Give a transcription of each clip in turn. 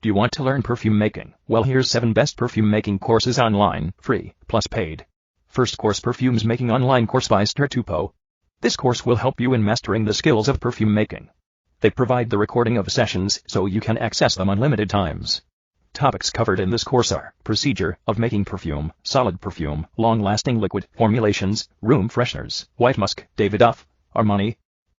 Do you want to learn perfume making? Well, here's 7 best perfume making courses online, free, plus paid. First course, Perfumes Making Online course by StartupYo. This course will help you in mastering the skills of perfume making. They provide the recording of sessions so you can access them unlimited times. Topics covered in this course are procedure of making perfume, solid perfume, long-lasting liquid, formulations, room fresheners, white musk, Davidoff, Armani.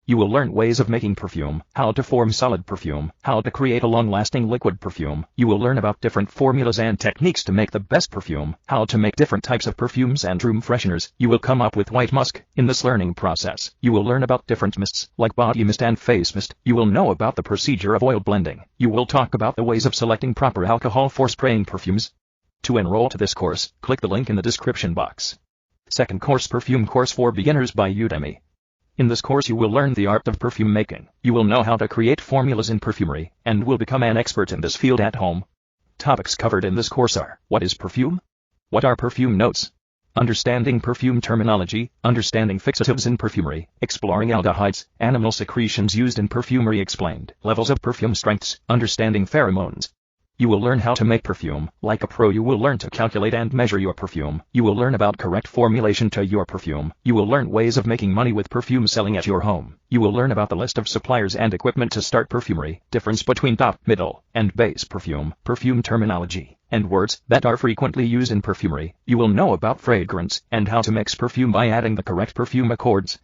You will learn ways of making perfume, how to form solid perfume, how to create a long-lasting liquid perfume. You will learn about different formulas and techniques to make the best perfume, how to make different types of perfumes and room fresheners. You will come up with white musk. In this learning process, you will learn about different mists, like body mist and face mist. You will know about the procedure of oil blending. You will talk about the ways of selecting proper alcohol for spraying perfumes. To enroll to this course, click the link in the description box. Second course, Perfume Course for Beginners by Udemy. In this course you will learn the art of perfume making. You will know how to create formulas in perfumery, and will become an expert in this field at home. Topics covered in this course are: what is perfume? What are perfume notes? Understanding perfume terminology, understanding fixatives in perfumery, exploring aldehydes, animal secretions used in perfumery explained, levels of perfume strengths, understanding pheromones. You will learn how to make perfume. Like a pro, you will learn to calculate and measure your perfume. You will learn about correct formulation to your perfume. You will learn ways of making money with perfume selling at your home. You will learn about the list of suppliers and equipment to start perfumery, difference between top, middle, and base perfume, perfume terminology, and words that are frequently used in perfumery. You will know about fragrance and how to mix perfume by adding the correct perfume accords.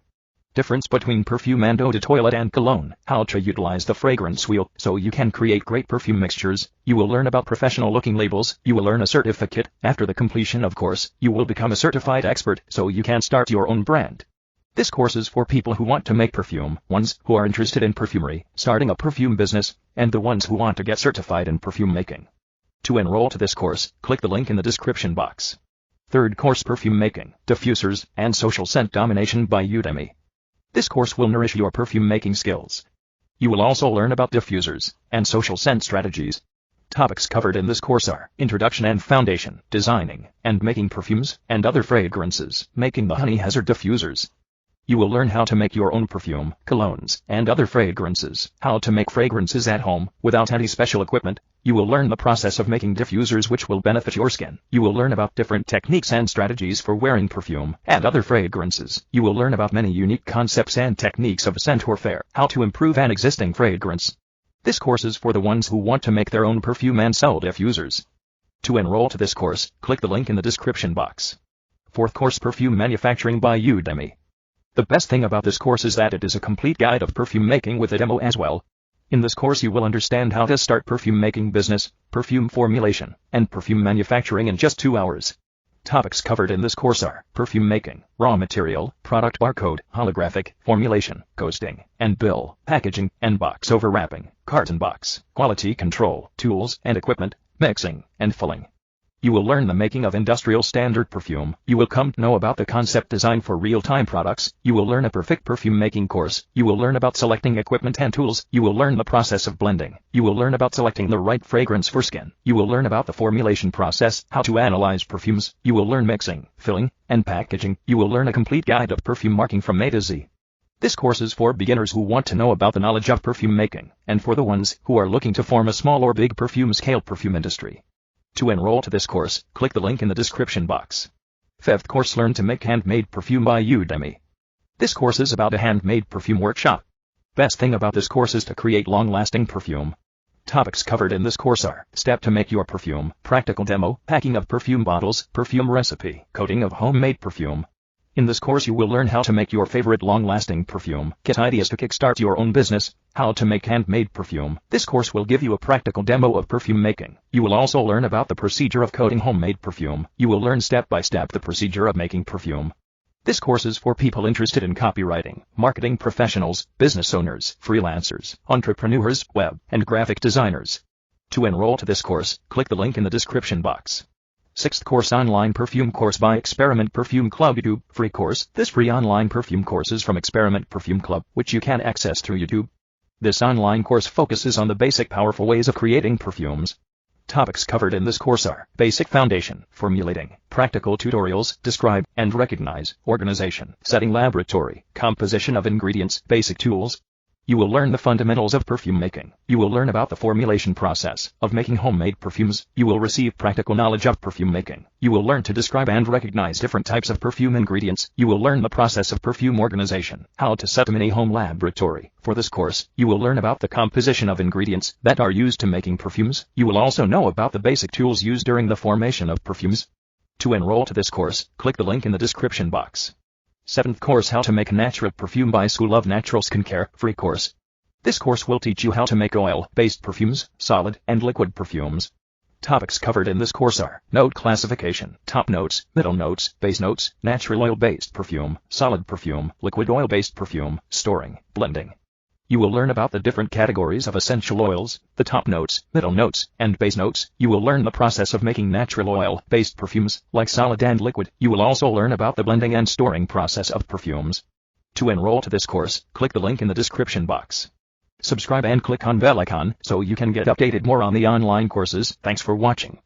Difference between perfume and eau de toilette and cologne, how to utilize the fragrance wheel so you can create great perfume mixtures. You will learn about professional looking labels. You will learn a certificate. After the completion of course, you will become a certified expert so you can start your own brand. This course is for people who want to make perfume, ones who are interested in perfumery, starting a perfume business, and the ones who want to get certified in perfume making. To enroll to this course, click the link in the description box. Third course, Perfume Making, Diffusers, and Social Scent Domination by Udemy. This course will nourish your perfume making skills. You will also learn about diffusers and social scent strategies. Topics covered in this course are introduction and foundation, designing and making perfumes and other fragrances, making the honey hazard diffusers. You will learn how to make your own perfume, colognes, and other fragrances, how to make fragrances at home without any special equipment. You will learn the process of making diffusers which will benefit your skin. You will learn about different techniques and strategies for wearing perfume and other fragrances. You will learn about many unique concepts and techniques of scent or fair, how to improve an existing fragrance. This course is for the ones who want to make their own perfume and sell diffusers. To enroll to this course, click the link in the description box. Fourth course, Perfume Manufacturing by Udemy. The best thing about this course is that it is a complete guide of perfume making with a demo as well. In this course you will understand how to start perfume making business, perfume formulation, and perfume manufacturing in just 2 hours. Topics covered in this course are perfume making, raw material, product barcode, holographic, formulation, ghosting, and bill, packaging, and box overwrapping, carton box, quality control, tools and equipment, mixing, and filling. You will learn the making of industrial standard perfume. You will come to know about the concept design for real-time products. You will learn a perfect perfume making course. You will learn about selecting equipment and tools. You will learn the process of blending. You will learn about selecting the right fragrance for skin. You will learn about the formulation process, how to analyze perfumes. You will learn mixing, filling, and packaging. You will learn a complete guide of perfume marking from A to Z. This course is for beginners who want to know about the knowledge of perfume making, and for the ones who are looking to form a small or big perfume scale perfume industry. To enroll to this course, click the link in the description box. Fifth course, Learn to Make Handmade Perfume by Udemy. This course is about a handmade perfume workshop. Best thing about this course is to create long-lasting perfume. Topics covered in this course are step to make your perfume, practical demo, packing of perfume bottles, perfume recipe, coating of homemade perfume. In this course you will learn how to make your favorite long-lasting perfume, get ideas to kickstart your own business, how to make handmade perfume. This course will give you a practical demo of perfume making. You will also learn about the procedure of coating homemade perfume. You will learn step by step the procedure of making perfume. This course is for people interested in copywriting, marketing professionals, business owners, freelancers, entrepreneurs, web and graphic designers. To enroll to this course, click the link in the description box. Sixth course, Online Perfume Course by Experiment Perfume Club YouTube. Free course. This free online perfume course is from Experiment Perfume Club, which you can access through YouTube. This online course focuses on the basic powerful ways of creating perfumes. Topics covered in this course are basic foundation, formulating, practical tutorials, describe and recognize, organization, setting laboratory, composition of ingredients, basic tools. You will learn the fundamentals of perfume making. You will learn about the formulation process of making homemade perfumes. You will receive practical knowledge of perfume making. You will learn to describe and recognize different types of perfume ingredients. You will learn the process of perfume organization, how to set up a mini home laboratory. For this course, you will learn about the composition of ingredients that are used to making perfumes. You will also know about the basic tools used during the formation of perfumes. To enroll to this course, click the link in the description box. 7th course, How to Make Natural Perfume by School of Natural Skincare, free course. This course will teach you how to make oil-based perfumes, solid and liquid perfumes. Topics covered in this course are note classification, top notes, middle notes, base notes, natural oil-based perfume, solid perfume, liquid oil-based perfume, storing, blending. You will learn about the different categories of essential oils, the top notes, middle notes, and base notes. You will learn the process of making natural oil-based perfumes, like solid and liquid. You will also learn about the blending and storing process of perfumes. To enroll to this course, click the link in the description box. Subscribe and click on bell icon so you can get updated more on the online courses. Thanks for watching.